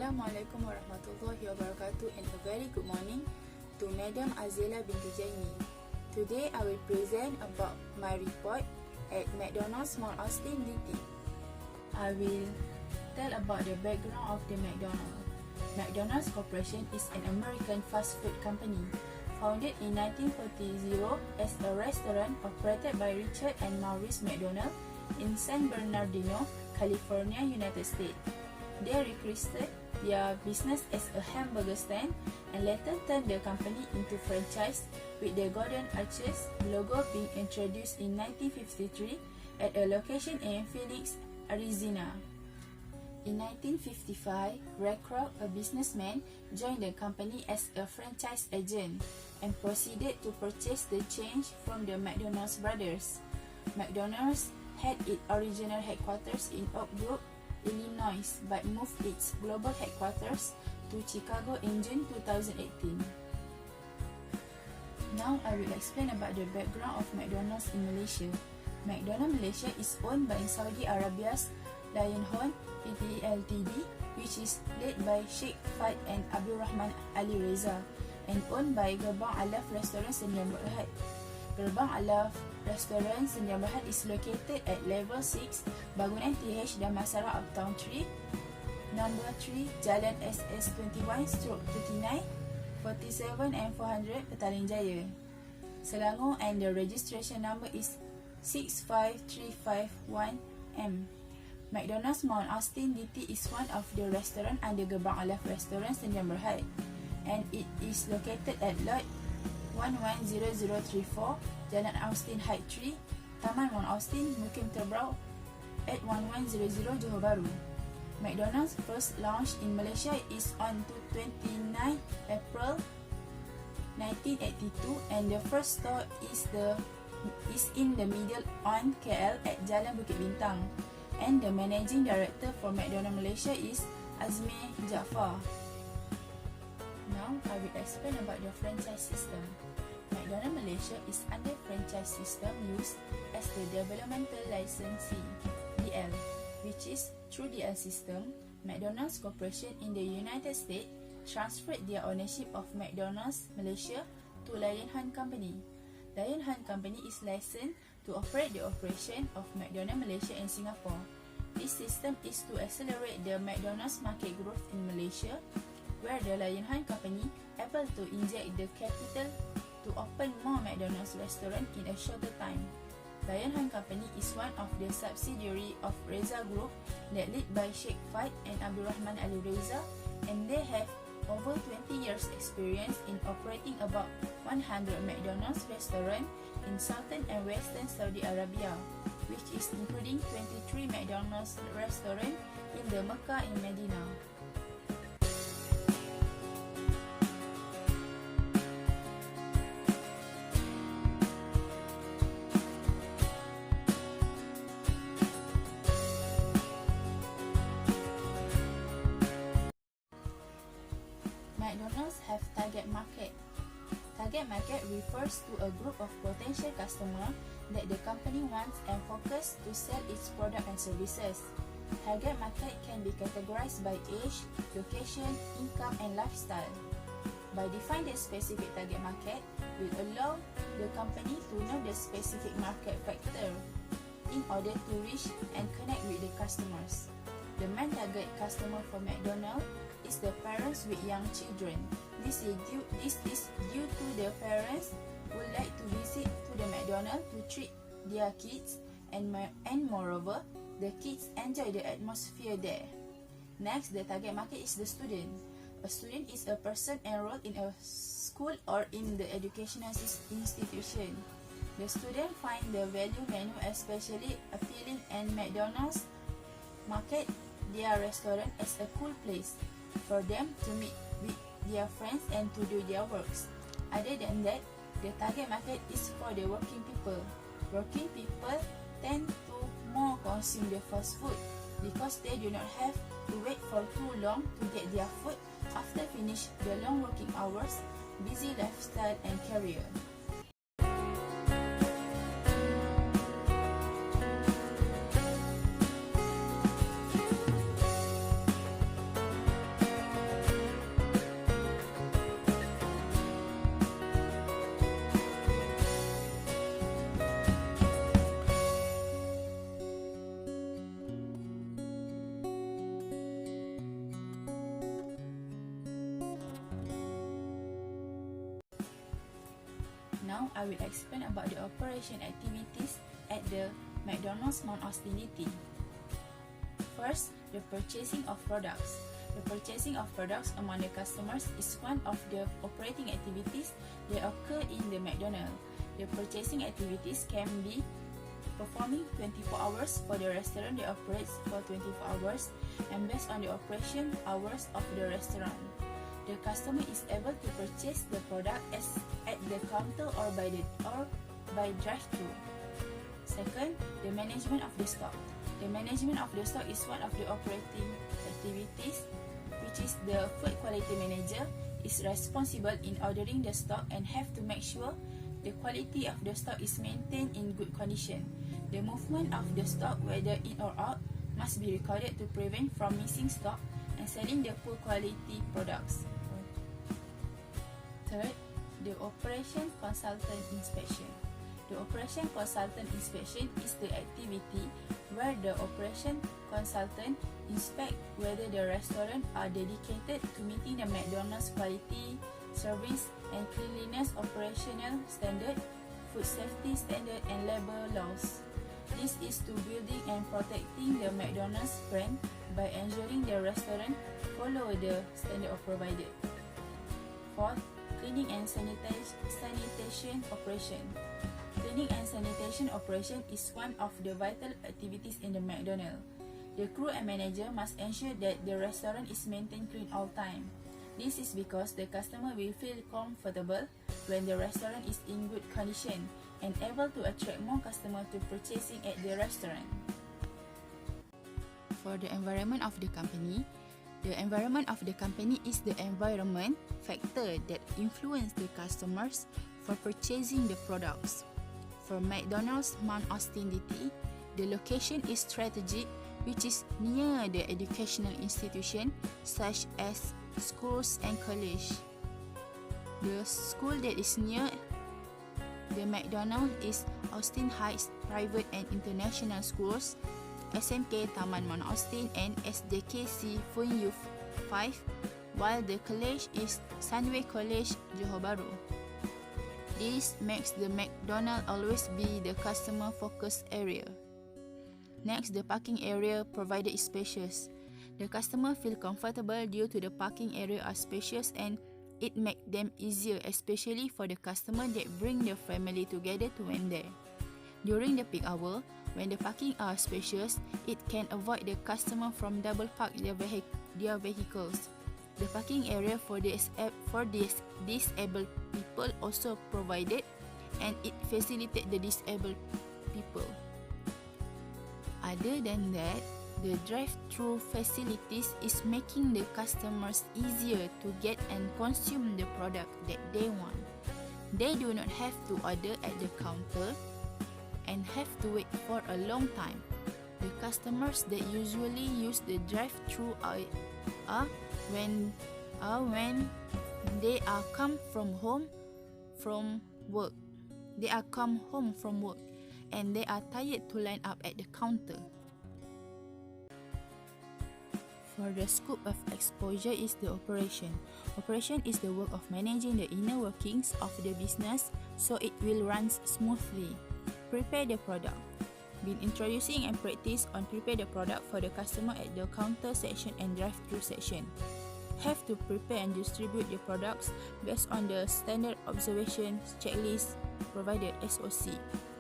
Assalamualaikum warahmatullahi wabarakatuh and a very good morning to Madam Azela binti Jaini. Today I will present about my report at McDonald's Mall Austin, BINTI. I will tell about the background of the McDonald's. McDonald's Corporation is an American fast food company founded in 1940 as a restaurant operated by Richard and Maurice McDonald in San Bernardino, California, United States. They recreated their business as a hamburger stand and later turned the company into franchise, with the Golden Arches logo being introduced in 1953 at a location in Phoenix, Arizona. In 1955, Ray Kroc, a businessman, joined the company as a franchise agent and proceeded to purchase the chain from the McDonald's brothers. McDonald's had its original headquarters in Oak Brook, Illinois, but moved its global headquarters to Chicago in June 2018. Now I will explain about the background of McDonald's in Malaysia. McDonald's Malaysia is owned by Saudi Arabia's Lion Horn Pte Ltd, which is led by Sheikh Fahd and Abdul Rahman Ali Reza, and owned by Gerbang Alaf Restaurant Sdn Bhd. Gerbang Alaf Restaurant Sdn Bhd is located at level 6, Bangunan TH Damansara Uptown 3, number 3, Jalan SS21/39, 47 and 400 Petaling Jaya, Selangor, and the registration number is 65351M. McDonald's Mall Austin DT is one of the restaurants under Gerbang Alaf Restaurant Sdn Bhd, and it is located at Lot 110034, Jalan Austin Heights 3, Taman Mall Austin, Mukim Tebrau, 81100 Johor Bahru. McDonald's first launched in Malaysia is on 29 April 1982, and the first store is in the middle on KL at Jalan Bukit Bintang, and the managing director for McDonald's Malaysia is Azmi Jaafar. Now I will explain about the franchise system. McDonald's Malaysia is under franchise system used as the developmental licensee DL, which is through DL system, McDonald's Corporation in the United States transferred their ownership of McDonald's Malaysia to Lion Hunt Company. Lion Hunt Company is licensed to operate the operation of McDonald's Malaysia in Singapore. This system is to accelerate the McDonald's market growth in Malaysia, where the Lion Hunt Company able to inject the capital to open more McDonald's restaurants in a shorter time. Lion Hunt Company is one of the subsidiary of Reza Group that led by Sheikh Fahd and Abdul Rahman Ali Reza, and they have over 20 years experience in operating about 100 McDonald's restaurants in southern and western Saudi Arabia, which is including 23 McDonald's restaurants in the Mecca and Medina. McDonald's have target market. Target market refers to a group of potential customers that the company wants and focus to sell its product and services. Target market can be categorized by age, location, income, and lifestyle. By defining the specific target market will allow the company to know the specific market factor in order to reach and connect with the customers. The main target customer for McDonald's is the parents with young children. This is due to the parents would like to visit to the McDonald's to treat their kids, and moreover, the kids enjoy the atmosphere there. Next, the target market is the student. A student is a person enrolled in a school or in the educational institution. The student find the value menu especially appealing, and McDonald's market their restaurant as a cool place for them to meet with their friends and to do their works. Other than that, the target market is for the working people. Working people tend to more consume the fast food because they do not have to wait for too long to get their food after finish the long working hours, busy lifestyle and career. Now, I will explain about the operation activities at the McDonald's Mount Austin DT. First, the purchasing of products. The purchasing of products among the customers is one of the operating activities that occur in the McDonald's. The purchasing activities can be performing 24 hours for the restaurant that operates for 24 hours and based on the operation hours of the restaurant. The customer is able to purchase the product at the counter or by drive-thru. Second, the management of the stock. The management of the stock is one of the operating activities, which is the food quality manager is responsible in ordering the stock and have to make sure the quality of the stock is maintained in good condition. The movement of the stock, whether in or out, must be recorded to prevent from missing stock and selling the poor quality products. Third, the operation consultant inspection. The operation consultant inspection is the activity where the operation consultant inspect whether the restaurant are dedicated to meeting the McDonald's quality, service and cleanliness operational standard, food safety standard and labor laws. This is to building and protecting the McDonald's brand by ensuring the restaurant follow the standard provided. Fourth, cleaning and sanitation operation. Cleaning and sanitation operation is one of the vital activities in the McDonald's. The crew and manager must ensure that the restaurant is maintained clean all time. This is because the customer will feel comfortable when the restaurant is in good condition and able to attract more customers to purchasing at the restaurant. For the environment of the company is the environment factor that influence the customers for purchasing the products. For McDonald's Mount Austin DT, the location is strategic, which is near the educational institution such as schools and college. The school that is near the McDonald's is Austin Heights Private and International Schools, SMK Taman Mount Austin and SDKC Fun Youth 5, while the college is Sunway College, Johor Bahru. This makes the McDonald's always be the customer-focused area. Next, the parking area provided is spacious. The customer feel comfortable due to the parking area are spacious and it make them easier, especially for the customer that bring their family together to went there. During the peak hour, when the parking are spacious, it can avoid the customer from double park their vehicles. The parking area for disabled people also provided and it facilitate the disabled people. Other than that, the drive-thru facilities is making the customers easier to get and consume the product that they want. They do not have to order at the counter and have to wait for a long time. The customers that usually use the drive-thru are when they are come home from work and they are tired to line up at the counter. For the scope of exposure is the operation. Operation is the work of managing the inner workings of the business so it will run smoothly. Prepare the product. Been introducing and practice on prepare the product for the customer at the counter section and drive-thru section. Have to prepare and distribute the products based on the standard observation checklist provided SOC.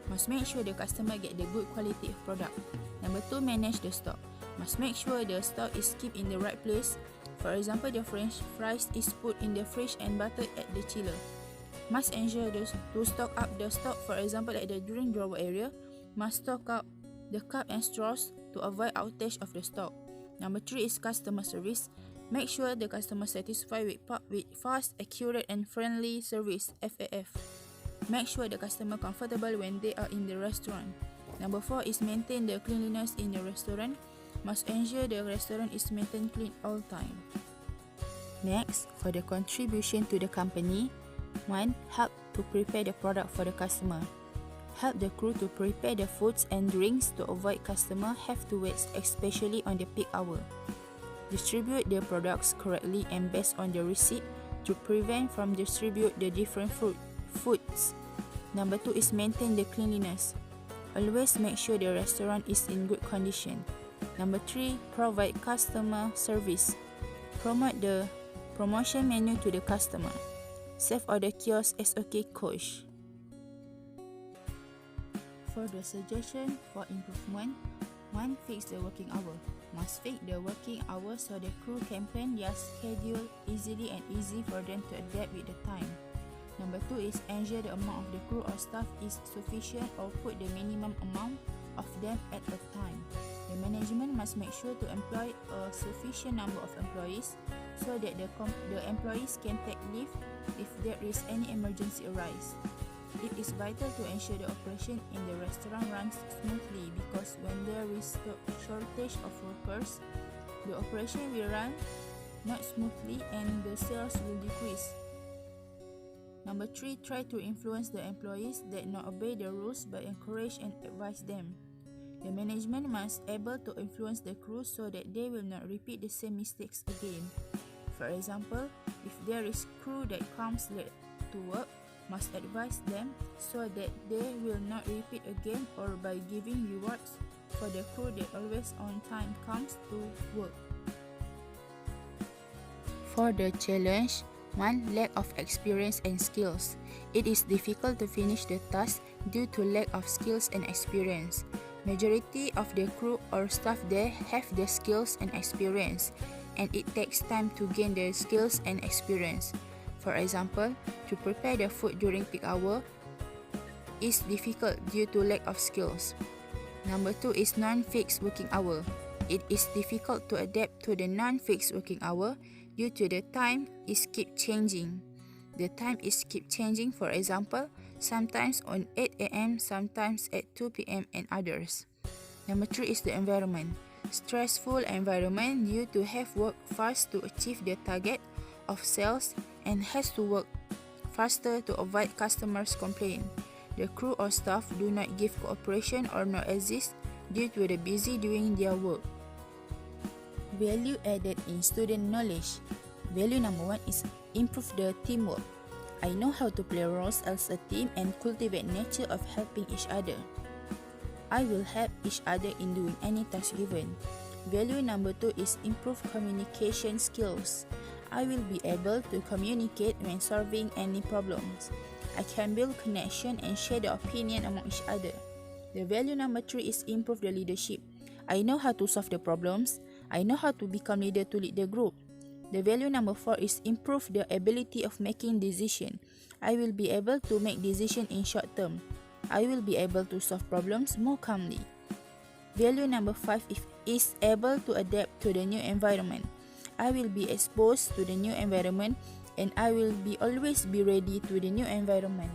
Must make sure the customer get the good quality of product. Number 2, manage the stock. Must make sure the stock is kept in the right place. For example, the French fries is put in the fridge and butter at the chiller. Must ensure to stock up the stock. For example, at the drink drawer area, must stock up the cup and straws to avoid outage of the stock. Number 3 is customer service. Make sure the customer satisfied with fast, accurate and friendly service FAF. Make sure the customer comfortable when they are in the restaurant. Number 4 is maintain the cleanliness in the restaurant. Must ensure the restaurant is maintained clean all time. Next, for the contribution to the company, 1. Help to prepare the product for the customer. Help the crew to prepare the foods and drinks to avoid customer have to wait, especially on the peak hour. Distribute the products correctly and based on the receipt to prevent from distribute the different foods. Number 2 is maintain the cleanliness. Always make sure the restaurant is in good condition. Number 3, provide customer service. Promote the promotion menu to the customer. Self-order kiosk SOK coach. For the suggestion for improvement, 1. Fix the working hour. Must fix the working hour so the crew can plan their schedule easily and easy for them to adapt with the time. Number 2 is ensure the amount of the crew or staff is sufficient or put the minimum amount of them at a time. The management must make sure to employ a sufficient number of employees so that the employees can take leave if there is any emergency arise. It is vital to ensure the operation in the restaurant runs smoothly because when there is a shortage of workers, the operation will run not smoothly and the sales will decrease. Number 3, try to influence the employees that not obey the rules but encourage and advise them. The management must able to influence the crew so that they will not repeat the same mistakes again. For example, if there is crew that comes late to work, must advise them so that they will not repeat again, or by giving rewards for the crew that always on time comes to work. For the challenge, 1. Lack of experience and skills. It is difficult to finish the task due to lack of skills and experience. Majority of the crew or staff there have the skills and experience, and it takes time to gain the skills and experience. For example, to prepare the food during peak hour is difficult due to lack of skills. Number 2 is non-fixed working hour. It is difficult to adapt to the non-fixed working hour due to the time is keep changing. The time is keep changing, for example, sometimes on 8 a.m., sometimes at 2 p.m. and others. Number 3 is the environment. Stressful environment due to have work fast to achieve the target of sales and has to work faster to avoid customers' complaint. The crew or staff do not give cooperation or not exist due to the busy doing their work. Value added in student knowledge. Value number 1 is improve the teamwork. I know how to play roles as a team and cultivate nature of helping each other. I will help each other in doing any task given. Value number 2 is improve communication skills. I will be able to communicate when solving any problems. I can build connection and share the opinion among each other. The value number 3 is improve the leadership. I know how to solve the problems. I know how to become leader to lead the group. The value number 4 is improve the ability of making decision. I will be able to make decision in short term. I will be able to solve problems more calmly. Value number 5 is able to adapt to the new environment. I will be exposed to the new environment and I will be always be ready to the new environment.